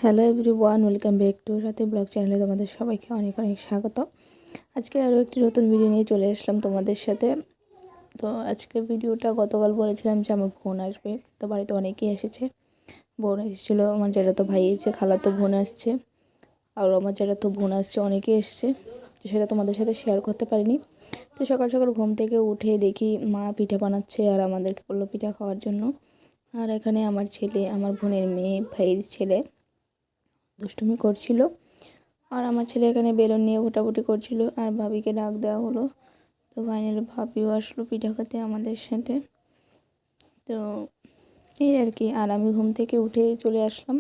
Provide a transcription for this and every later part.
Hello everyone, welcome back to রাতে blog চ্যানেলে তোমাদের সবাইকে অনেক অনেক স্বাগত। আজকে আরও একটি নতুন ভিডিও নিয়ে চলে আসলাম তোমাদের সাথে। তো আজকে ভিডিওটা গতকাল বলেছিলাম যে আমার বোন আসবে, তো বাড়িতে অনেকেই এসেছে। বোন এসেছিলো, আমার জ্যাঠাতো ভাই এসেছে, খালাতো বোন আসছে, আর আমার জ্যাঠাতো বোন আসছে, অনেকেই এসছে। তো সেটা তোমাদের সাথে শেয়ার করতে পারিনি। তো সকাল সকাল ঘুম থেকে উঠে দেখি মা পিঠা বানাচ্ছে আর আমাদেরকে বললো পিঠা খাওয়ার জন্য। আর এখানে আমার ছেলে, আমার বোনের মেয়ে, ভাইয়ের ছেলে দুষ্টুমি করছিল, আর আমার ছেলে এখানে বেলুন নিয়ে ভোটাভুটি করছিল, আর ভাবিকে ডাক দেওয়া হলো। তো ফাইনালি ভাবিও আসলো পিঠা খেতে আমাদের সাথে। তো এই আর কি, আর আমি ঘুম থেকে উঠে চলে আসলাম,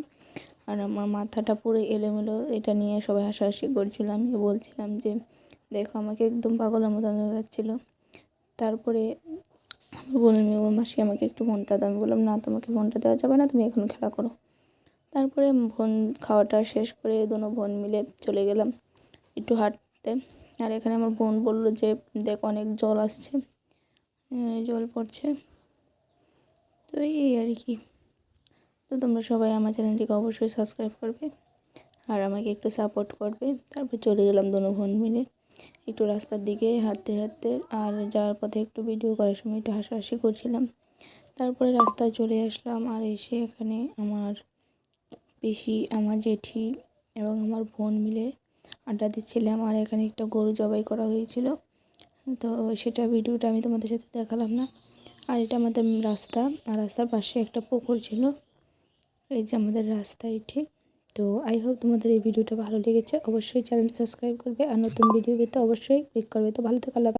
আর আমার মাথাটা পুরো এলোমেলো, এটা নিয়ে সবাই হাসাহাসি করছিল। আমি বলছিলাম যে দেখো আমাকে একদম পাগলের মতো হয়ে যাচ্ছিলো। তারপরে আমার বোনের মেয়ে, ওর মাসি আমাকে একটু ফোনটা দাও। আমি বললাম না, তোমাকে ফোনটা দেওয়া যাবে না, তুমি এখন খেলা করো। তারপরে বোন খাওয়াটা শেষ করে দোনো বোন মিলে চলে গেলাম একটু হাঁটতে। আর এখানে আমার বোন বললো যে দেখ অনেক জল আসছে, জল পড়ছে। তো এই আর কি। তো তোমরা সবাই আমার চ্যানেলটিকে অবশ্যই সাবস্ক্রাইব করবে আর আমাকে একটু সাপোর্ট করবে। তারপর চলে গেলাম দোনো বোন মিলে একটু রাস্তার দিকে হাঁটতে হাঁটতে, আর যাওয়ার পথে একটু ভিডিও করার সময় একটু হাসাহাসি করছিলাম। তারপরে রাস্তায় চলে আসলাম, আর এসে এখানে আমার পিসি, আমার জেঠি এবং আমার বোন মিলে আড্ডা দিচ্ছিলাম। আর এখানে একটা গরু জবাই করা হয়েছিল, তো সেটা ভিডিওটা আমি তোমাদের সাথে দেখালাম না। আর এটা আমাদের রাস্তা, আর রাস্তার পাশে একটা পুকুর ছিল। এই যে আমাদের রাস্তা এটি। তো আই হোপ তোমাদের এই ভিডিওটা ভালো লেগেছে। অবশ্যই চ্যানেলটি সাবস্ক্রাইব করবে, আর নতুন ভিডিও পেতে অবশ্যই ক্লিক করবে। তো ভালো থেকো।